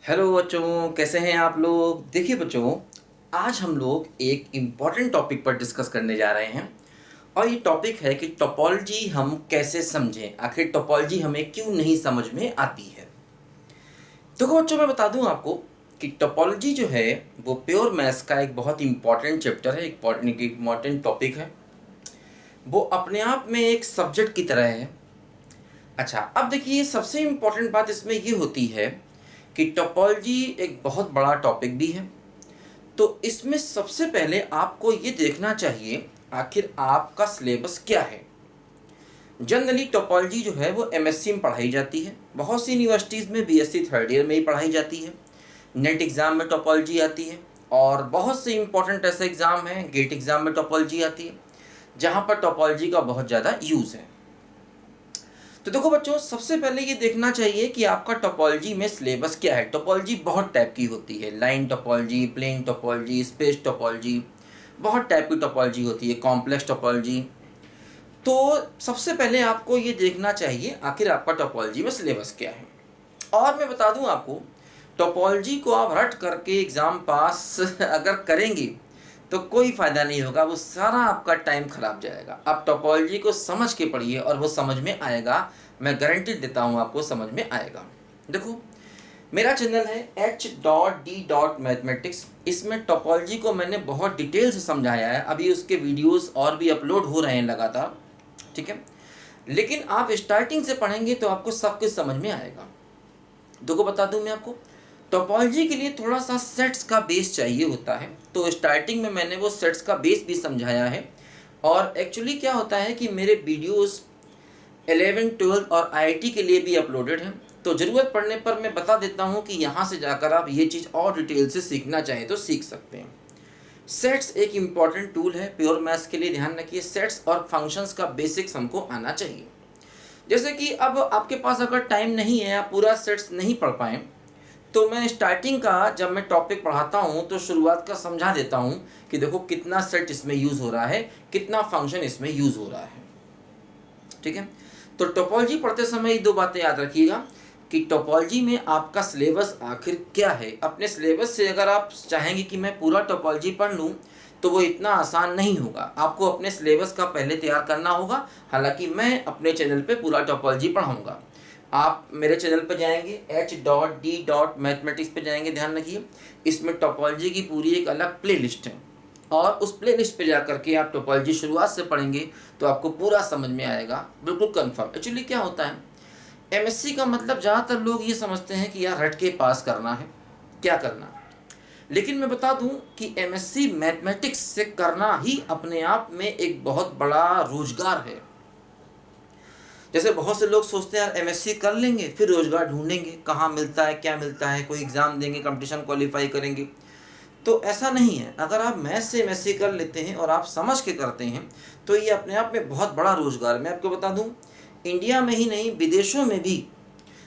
Hello बच्चों, कैसे हैं आप लोग। देखिए बच्चों, आज हम लोग एक इम्पॉर्टेंट टॉपिक पर डिस्कस करने जा रहे हैं और ये टॉपिक है कि टोपोलॉजी हम कैसे समझें। आखिर टोपोलॉजी हमें क्यों नहीं समझ में आती है। देखो बच्चों, मैं बता दूं आपको कि टोपोलॉजी जो है वो प्योर मैथ्स का एक बहुत इम्पॉर्टेंट चैप्टर है, एक इम्पॉर्टेंट टॉपिक है। वो अपने आप में एक सब्जेक्ट की तरह है। अच्छा, अब देखिए सबसे इम्पॉर्टेंट बात इसमें ये होती है कि टोपोलॉजी एक बहुत बड़ा टॉपिक भी है। तो इसमें सबसे पहले आपको ये देखना चाहिए आखिर आपका सिलेबस क्या है। जनरली टोपोलॉजी जो है वो एमएससी में पढ़ाई जाती है, बहुत सी यूनिवर्सिटीज़ में बीएससी थर्ड ईयर में ही पढ़ाई जाती है। नेट एग्ज़ाम में टोपोलॉजी आती है और बहुत से इंपॉर्टेंट ऐसे एग्ज़ाम हैं, गेट एग्ज़ाम में टोपोलॉजी आती है, जहाँ पर टोपोलॉजी का बहुत ज़्यादा यूज़ है। तो देखो बच्चों, सबसे पहले ये देखना चाहिए कि आपका टोपोलॉजी में सिलेबस क्या है। टोपोलॉजी बहुत टाइप की होती है, line topology, plane topology, space topology, बहुत टाइप की टोपोलॉजी होती है, कॉम्प्लेक्स टोपोलॉजी। तो सबसे पहले आपको ये देखना चाहिए आखिर आपका टोपोलॉजी में सिलेबस क्या है। और मैं बता दूं आपको, टोपोलॉजी को आप रट करके एग्ज़ाम पास अगर करेंगे तो कोई फ़ायदा नहीं होगा, वो सारा आपका टाइम खराब जाएगा। आप टोपोलॉजी को समझ के पढ़िए और वो समझ में आएगा। मैं गारंटी देता हूँ आपको समझ में आएगा। देखो, मेरा चैनल है h.d.mathematics। इसमें टोपोलॉजी को मैंने बहुत डिटेल से समझाया है। अभी उसके वीडियोस और भी अपलोड हो रहे हैं लगातार, ठीक है। लेकिन आप स्टार्टिंग से पढ़ेंगे तो आपको सब कुछ समझ में आएगा। देखो, बता दूं मैं आपको, टोपोलॉजी के लिए थोड़ा सा सेट्स का बेस चाहिए होता है। तो स्टार्टिंग में मैंने वो सेट्स का बेस भी समझाया है। और एक्चुअली क्या होता है कि मेरे वीडियोस 11, 12 और आईआईटी के लिए भी अपलोडेड हैं। तो ज़रूरत पड़ने पर मैं बता देता हूँ कि यहाँ से जाकर आप ये चीज़ और डिटेल से सीखना चाहें तो सीख सकते हैं। सेट्स एक इम्पॉर्टेंट टूल है प्योर मैथ्स के लिए। ध्यान रखिए, सेट्स और फंक्शंस का बेसिक्स हमको आना चाहिए। जैसे कि अब आपके पास अगर टाइम नहीं है, आप पूरा सेट्स नहीं पढ़ पाएँ, तो मैं स्टार्टिंग का जब मैं टॉपिक पढ़ाता हूँ तो शुरुआत का समझा देता हूँ कि देखो कितना सेट इसमें यूज़ हो रहा है, कितना फंक्शन इसमें यूज़ हो रहा है, ठीक है। तो टोपोलॉजी पढ़ते समय ये दो बातें याद रखिएगा कि टोपोलॉजी में आपका सिलेबस आखिर क्या है। अपने सिलेबस से अगर आप चाहेंगे कि मैं पूरा टोपोलॉजी पढ़ लूँ तो वो इतना आसान नहीं होगा। आपको अपने सिलेबस का पहले तैयार करना होगा। हालांकि मैं अपने चैनल पे पूरा टोपोलॉजी पढ़ाऊँगा। आप मेरे चैनल पर जाएंगे, h.d.mathematics पे जाएंगे, ध्यान रखिए इसमें टोपोलॉजी की पूरी एक अलग प्ले लिस्ट है। और उस प्ले लिस्ट पर जा करके आप टोपोलॉजी शुरुआत से पढ़ेंगे तो आपको पूरा समझ में आएगा, बिल्कुल कंफर्म। एक्चुअली क्या होता है, एमएससी का मतलब ज़्यादातर लोग ये समझते हैं कि यार रट के पास करना है, क्या करना है। लेकिन मैं बता दूं कि एमएससी मैथमेटिक्स से करना ही अपने आप में एक बहुत बड़ा रोजगार है। जैसे बहुत से लोग सोचते हैं यार एमएससी कर लेंगे फिर रोजगार ढूंढेंगे, कहाँ मिलता है, क्या मिलता है, कोई एग्ज़ाम देंगे, कंपटीशन क्वालिफाई करेंगे। तो ऐसा नहीं है। अगर आप मैथ्स से एमएससी कर लेते हैं और आप समझ के करते हैं तो ये अपने आप में बहुत बड़ा रोजगार है। मैं आपको बता दूं, इंडिया में ही नहीं विदेशों में भी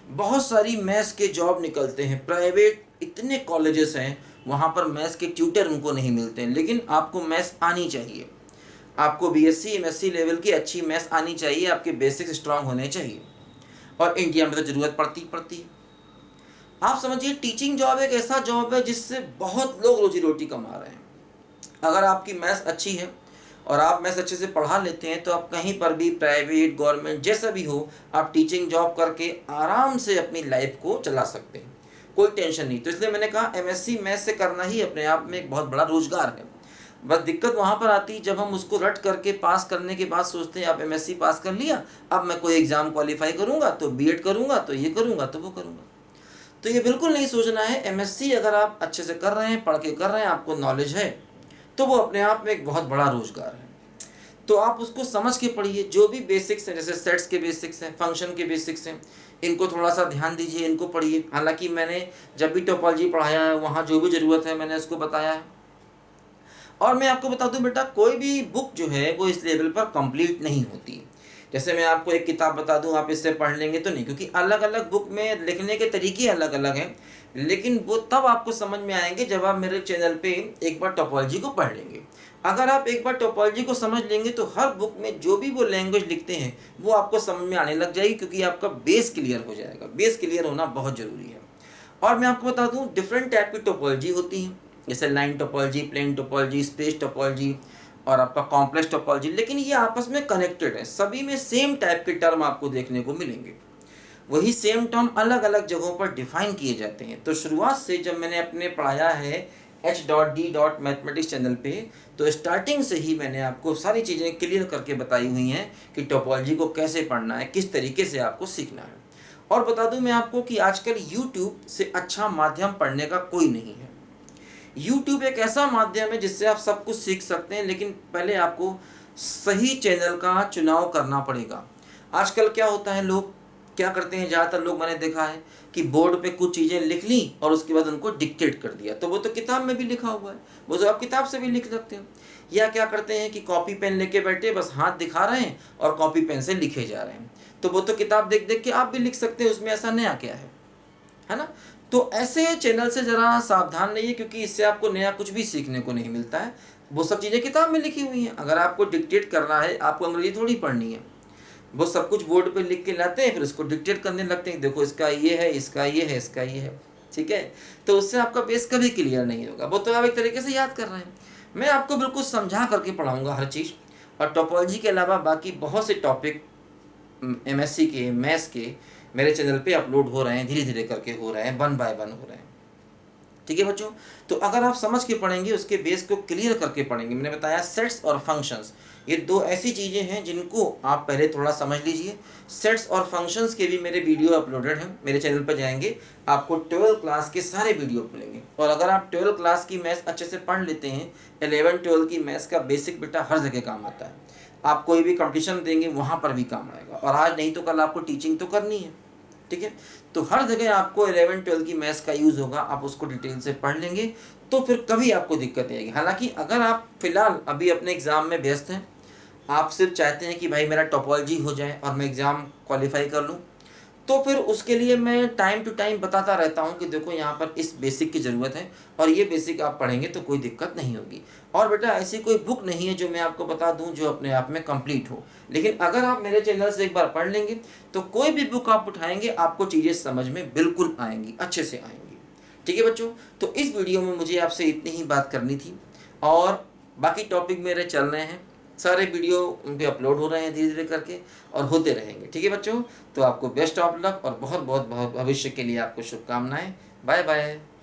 बहुत सारी मैथ्स के जॉब निकलते हैं। प्राइवेट इतने कॉलेजेस हैं, वहाँ पर मैथ्स के ट्यूटर उनको नहीं मिलते हैं। लेकिन आपको मैथ्स आनी चाहिए, आपको बीएससी एमएससी लेवल की अच्छी मैथ्स आनी चाहिए, आपके बेसिक्स स्ट्रांग होने चाहिए। और इंडिया में तो ज़रूरत पड़ती है। आप समझिए, टीचिंग जॉब एक ऐसा जॉब है जिससे बहुत लोग रोजी रोटी कमा रहे हैं। अगर आपकी मैथ्स अच्छी है और आप मैथ्स अच्छे से पढ़ा लेते हैं तो आप कहीं पर भी प्राइवेट गवर्नमेंट जैसा भी हो, आप टीचिंग जॉब करके आराम से अपनी लाइफ को चला सकते हैं, कोई टेंशन नहीं। तो इसलिए मैंने कहा एमएससी मैथ्स से करना ही अपने आप में एक बहुत बड़ा रोजगार है। बस दिक्कत वहाँ पर आती है जब हम उसको रट करके पास करने के बाद सोचते हैं अब एमएससी पास कर लिया, अब मैं कोई एग्ज़ाम क्वालिफाई करूँगा तो बीएड करूँगा तो ये करूँगा तो वो करूँगा। तो ये बिल्कुल नहीं सोचना है। एमएससी अगर आप अच्छे से कर रहे हैं, पढ़ के कर रहे हैं, आपको नॉलेज है, तो वो अपने आप में एक बहुत बड़ा रोजगार है। तो आप उसको समझ के पढ़िए। जो भी बेसिक्स हैं, जैसे सेट्स के बेसिक्स हैं, फंक्शन के बेसिक्स हैं, इनको थोड़ा सा ध्यान दीजिए, इनको पढ़िए। हालांकि मैंने जब भी टोपोलॉजी पढ़ाया है वहाँ जो भी ज़रूरत है मैंने उसको बताया है। और मैं आपको बता दूं बेटा, कोई भी बुक जो है वो इस लेवल पर कंप्लीट नहीं होती। जैसे मैं आपको एक किताब बता दूं आप इससे पढ़ लेंगे तो नहीं, क्योंकि अलग अलग बुक में लिखने के तरीके अलग अलग हैं। लेकिन वो तब आपको समझ में आएंगे जब आप मेरे चैनल पे एक बार टोपोलॉजी को पढ़ लेंगे। अगर आप एक बार टोपोलॉजी को समझ लेंगे तो हर बुक में जो भी वो लैंग्वेज लिखते हैं वो आपको समझ में आने लग जाएगी, क्योंकि आपका बेस क्लियर हो जाएगा। बेस क्लियर होना बहुत ज़रूरी है। और मैं आपको बता दूं डिफरेंट टाइप की टोपोलॉजी होती है, जैसे line topology, plane topology, space topology और आपका कॉम्प्लेक्स टोपोलॉजी, लेकिन ये आपस में कनेक्टेड है, सभी में सेम टाइप के टर्म आपको देखने को मिलेंगे। वही सेम टर्म अलग अलग जगहों पर डिफाइन किए जाते हैं। तो शुरुआत से जब मैंने अपने पढ़ाया है h.d.mathematics चैनल पे, तो स्टार्टिंग से ही मैंने आपको सारी चीज़ें क्लियर करके बताई हुई हैं कि टोपोलॉजी को कैसे पढ़ना है, किस तरीके से आपको सीखना है। और बता दूं मैं आपको कि आजकल YouTube से अच्छा माध्यम पढ़ने का कोई नहीं है। YouTube एक ऐसा माध्यम है जिससे आप सब कुछ सीख सकते हैं, लेकिन पहले आपको सही चैनल का चुनाव करना पड़ेगा। आजकल क्या होता है, लोग क्या करते हैं, ज़्यादातर लोग मैंने देखा है कि बोर्ड पे कुछ चीज़ें लिख ली और उसके बाद उनको डिक्टेट कर दिया। तो वो तो किताब में भी लिखा हुआ है, वो तो आप किताब से भी लिख सकते हो। या क्या करते हैं कि कॉपी पेन लेके बैठे, बस हाथ दिखा रहे हैं और कॉपी पेन से लिखे जा रहे हैं। तो वो तो किताब देख देख के आप भी लिख सकते हैं, उसमें ऐसा नया क्या है ना। तो ऐसे चैनल से ज़रा सावधान रहिए, क्योंकि इससे आपको नया कुछ भी सीखने को नहीं मिलता है। वो सब चीज़ें किताब में लिखी हुई हैं। अगर आपको डिक्टेट करना है, आपको अंग्रेजी थोड़ी पढ़नी है। वो सब कुछ बोर्ड पे लिख के लाते हैं, फिर उसको डिक्टेट करने लगते हैं, देखो इसका ये है, इसका ये है, इसका ये है, ठीक है। तो उससे आपका बेस कभी क्लियर नहीं होगा। वो तो आप एक तरीके से याद कर रहे हैं। मैं आपको बिल्कुल समझा करके पढ़ाऊँगा हर चीज़। और टोपोलॉजी के अलावा बाकी बहुत से टॉपिक MSc के, मैथ्स के मेरे चैनल पे अपलोड हो रहे हैं, धीरे धीरे करके हो रहे हैं, 1 बाय 1 हो रहे हैं, ठीक है बच्चों। तो अगर आप समझ के पढ़ेंगे, उसके बेस को क्लियर करके पढ़ेंगे। मैंने बताया सेट्स और फंक्शंस, ये दो ऐसी चीज़ें हैं जिनको आप पहले थोड़ा समझ लीजिए। सेट्स और फंक्शंस के भी मेरे वीडियो अपलोडेड हैं, मेरे चैनल पर जाएंगे आपको 12th क्लास के सारे वीडियो मिलेंगे। और अगर आप 12th क्लास की मैथ्स अच्छे से पढ़ लेते हैं, 11 12 की मैथ्स का बेसिक बेटा हर जगह काम आता है। आप कोई भी कंपटीशन देंगे वहाँ पर भी काम आएगा, और आज नहीं तो कल आपको टीचिंग तो करनी है, ठीक है। तो हर जगह आपको 11 12 की मैथ्स का यूज़ होगा, आप उसको डिटेल से पढ़ लेंगे तो फिर कभी आपको दिक्कत नहीं आएगी। हालांकि अगर आप फिलहाल अभी अपने एग्ज़ाम में व्यस्त हैं, आप सिर्फ चाहते हैं कि भाई मेरा टोपोलॉजी हो जाए और मैं एग्ज़ाम क्वालिफाई कर लूँ, तो फिर उसके लिए मैं टाइम टू टाइम बताता रहता हूँ कि देखो यहाँ पर इस बेसिक की ज़रूरत है, और ये बेसिक आप पढ़ेंगे तो कोई दिक्कत नहीं होगी। और बेटा ऐसी कोई बुक नहीं है जो मैं आपको बता दूँ जो अपने आप में कंप्लीट हो, लेकिन अगर आप मेरे चैनल से एक बार पढ़ लेंगे तो कोई भी बुक आप उठाएंगे आपको चीज़ें समझ में बिल्कुल आएंगी, अच्छे से आएंगी, ठीक है बच्चों। तो इस वीडियो में मुझे आपसे इतनी ही बात करनी थी, और बाकी टॉपिक मेरे चल रहे हैं, सारे वीडियो उन पे अपलोड हो रहे हैं धीरे धीरे करके, और होते रहेंगे, ठीक है बच्चों। तो आपको बेस्ट ऑफ लक और बहुत बहुत भविष्य के लिए आपको शुभकामनाएं। Bye bye.